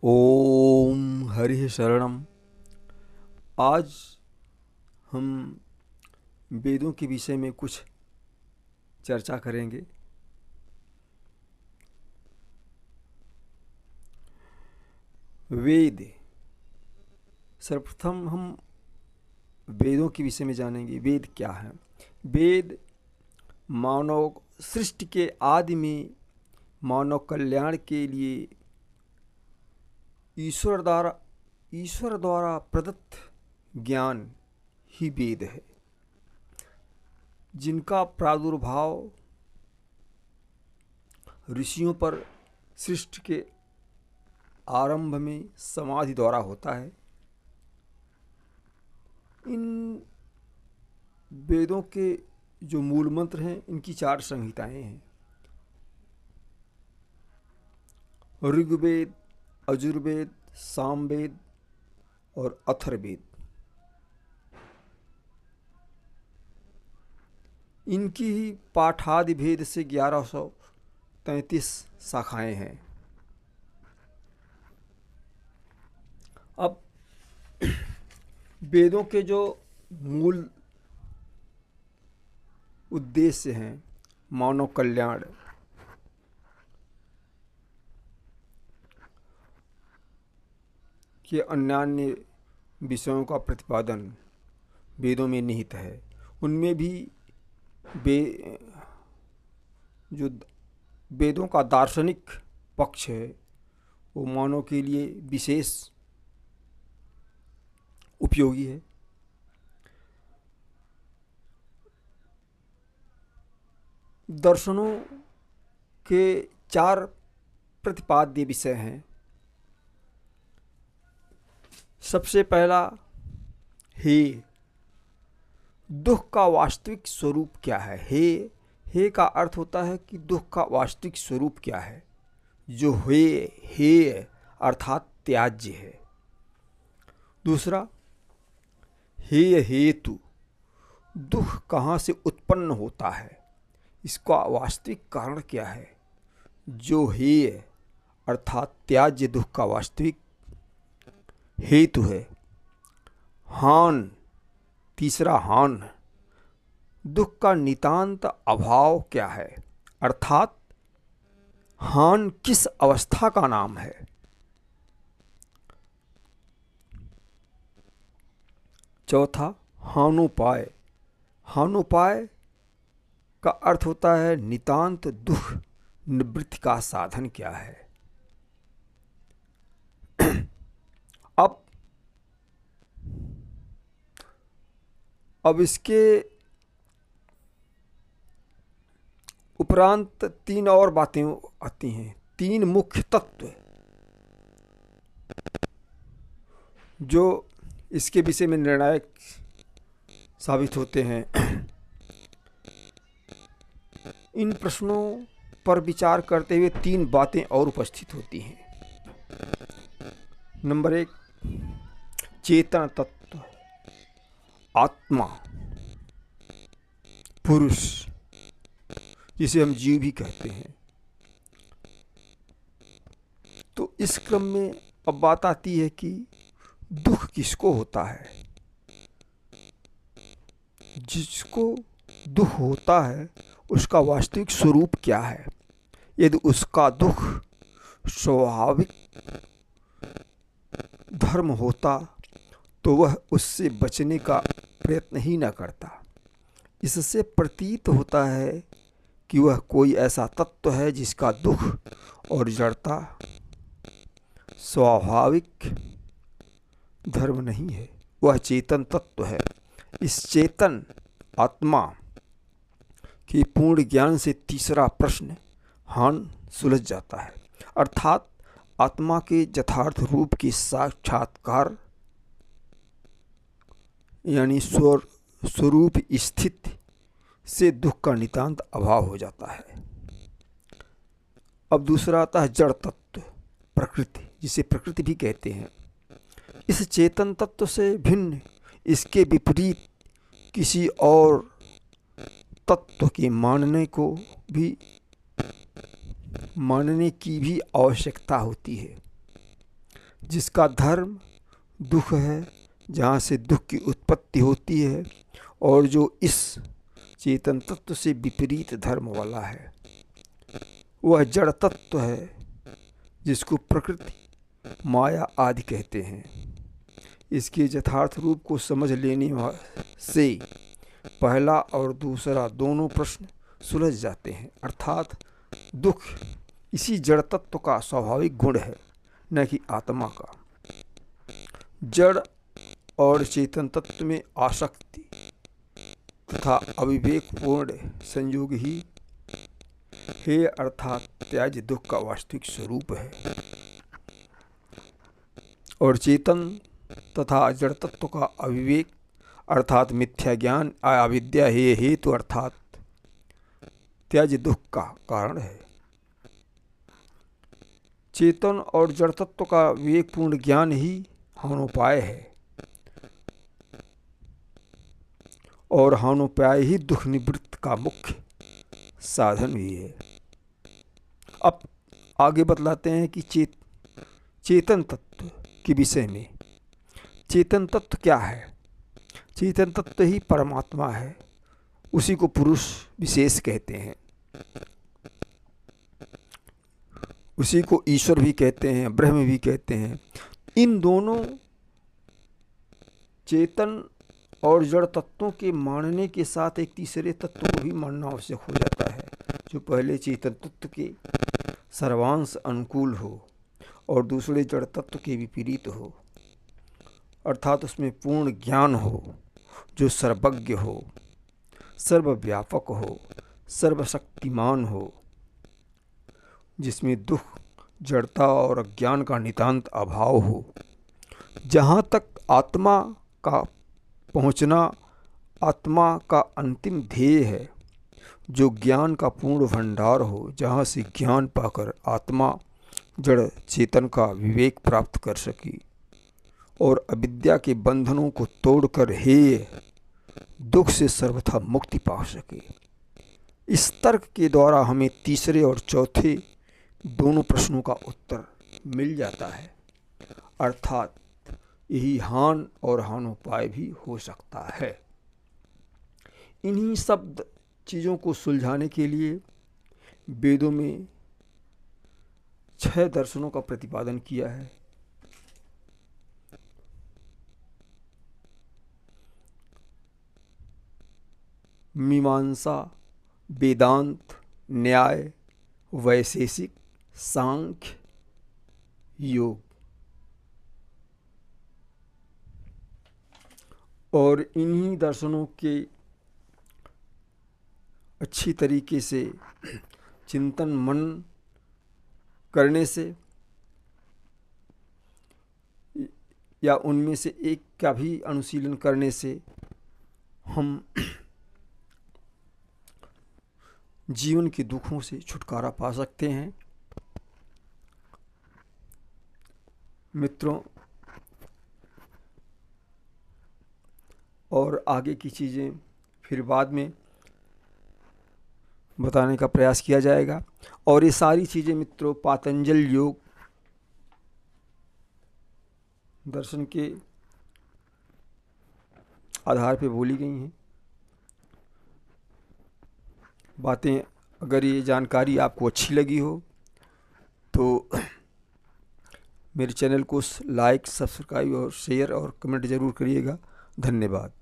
ओम हरि शरणम। आज हम वेदों के विषय में कुछ चर्चा करेंगे। वेद, सर्वप्रथम हम वेदों के विषय में जानेंगे। वेद क्या है? वेद मानव सृष्टि के आदि में मानव कल्याण के लिए ईश्वर द्वारा प्रदत्त ज्ञान ही वेद है, जिनका प्रादुर्भाव ऋषियों पर सृष्टि के आरंभ में समाधि द्वारा होता है। इन वेदों के जो मूल मंत्र हैं, इनकी 4 संहिताएं हैं: ऋग्वेद, यजुर्वेद, सामवेद और अथर्ववेद। इनकी ही पाठादि भेद से 1133 शाखाएं हैं। अब वेदों के जो मूल उद्देश्य हैं, मानव कल्याण, के अन्यान्य विषयों का प्रतिपादन वेदों में निहित है। उनमें भी जो वेदों का दार्शनिक पक्ष है, वो मानव के लिए विशेष उपयोगी है। दर्शनों के 4 प्रतिपाद्य विषय हैं। सबसे पहला, हे, दुख का वास्तविक स्वरूप क्या है? हे का अर्थ होता है कि दुख का वास्तविक स्वरूप क्या है, जो हे अर्थात त्याज्य है। दूसरा, हे हेतु, दुख कहाँ से उत्पन्न होता है, इसका वास्तविक कारण क्या है, जो हे अर्थात त्याज्य दुख का वास्तविक हेतु है। हान, तीसरा हान, दुख का नितांत अभाव क्या है, अर्थात हान किस अवस्था का नाम है। चौथा, हानोपाय, हानोपाय का अर्थ होता है नितांत दुख निवृत्ति का साधन क्या है। अब इसके उपरांत 3 और बातें आती हैं। 3 मुख्य तत्व जो इसके विषय में निर्णायक साबित होते हैं। इन प्रश्नों पर विचार करते हुए 3 बातें और उपस्थित होती हैं। नंबर 1, चेतन तत्व, आत्मा, पुरुष, जिसे हम जीव भी कहते हैं। तो इस क्रम में अब बात आती है कि दुख किसको होता है। जिसको दुख होता है उसका वास्तविक स्वरूप क्या है। यदि उसका दुख स्वाभाविक धर्म होता तो वह उससे बचने का प्रयत्न ही न करता। इससे प्रतीत होता है कि वह कोई ऐसा तत्व है जिसका दुख और जड़ता स्वाभाविक धर्म नहीं है, वह चेतन तत्व है। इस चेतन आत्मा के पूर्ण ज्ञान से तीसरा प्रश्न हान सुलझ जाता है, अर्थात आत्मा के यथार्थ रूप की साक्षात्कार यानी स्वरूप स्थिति से दुख का नितांत अभाव हो जाता है। अब दूसरा आता है जड़ तत्व, प्रकृति, जिसे प्रकृति भी कहते हैं। इस चेतन तत्व से भिन्न, इसके विपरीत किसी और तत्व के मानने की भी आवश्यकता होती है। जिसका धर्म दुख है, जहाँ से दुख की उत्पत्ति होती है, और जो इस चेतन तत्व से विपरीत धर्म वाला है वह जड़ तत्व है, जिसको प्रकृति, माया आदि कहते हैं। इसके यथार्थ रूप को समझ लेने से पहला और दूसरा दोनों प्रश्न सुलझ जाते हैं। अर्थात दुख इसी जड़ तत्व का स्वाभाविक गुण है, न कि आत्मा का। जड़ और चेतन तत्व में आसक्ति तथा अविवेकपूर्ण संयोग ही हे अर्थात त्याज्य दुख का वास्तविक स्वरूप है। और चेतन तथा जड़ तत्व का अविवेक अर्थात मिथ्या ज्ञान अविद्या हे हेतु अर्थात त्याज्य दुख का कारण है। चेतन और जड़ तत्व का विवेकपूर्ण ज्ञान ही हानोपाय है, और हानोपाय ही दुख निवृत्ति का मुख्य साधन भी है। अब आगे बतलाते हैं कि चेतन तत्व के विषय में। चेतन तत्व क्या है? चेतन तत्व ही परमात्मा है, उसी को पुरुष विशेष कहते हैं, उसी को ईश्वर भी कहते हैं, ब्रह्म भी कहते हैं। इन दोनों चेतन और जड़ तत्वों के मानने के साथ एक तीसरे तत्व को भी मानना आवश्यक हो जाता है, जो पहले चेतन तत्व के सर्वांश अनुकूल हो और दूसरे जड़ तत्व के विपरीत हो, अर्थात उसमें पूर्ण ज्ञान हो, जो सर्वज्ञ हो, सर्वव्यापक हो, सर्वशक्तिमान हो, जिसमें दुख, जड़ता और अज्ञान का नितांत अभाव हो। जहाँ तक आत्मा का पहुँचना आत्मा का अंतिम ध्येय है, जो ज्ञान का पूर्ण भंडार हो, जहाँ से ज्ञान पाकर आत्मा जड़ चेतन का विवेक प्राप्त कर सकी और अविद्या के बंधनों को तोड़कर हेय दुख से सर्वथा मुक्ति पा सके। इस तर्क के द्वारा हमें तीसरे और चौथे दोनों प्रश्नों का उत्तर मिल जाता है, अर्थात यही हान और हानोपाय भी हो सकता है। इन्हीं शब्द चीज़ों को सुलझाने के लिए वेदों में 6 दर्शनों का प्रतिपादन किया है। मीमांसा, वेदांत, न्याय, वैशेषिक, सांख्य, योग। और इन्हीं दर्शनों के अच्छी तरीके से चिंतन मनन करने से या उनमें से एक का भी अनुशीलन करने से हम जीवन के दुखों से छुटकारा पा सकते हैं। मित्रों, और आगे की चीज़ें फिर बाद में बताने का प्रयास किया जाएगा। और ये सारी चीज़ें मित्रों पातंजल योग दर्शन के आधार पे बोली गई हैं बातें। अगर ये जानकारी आपको अच्छी लगी हो तो मेरे चैनल को लाइक, सब्सक्राइब और शेयर और कमेंट ज़रूर करिएगा। धन्यवाद।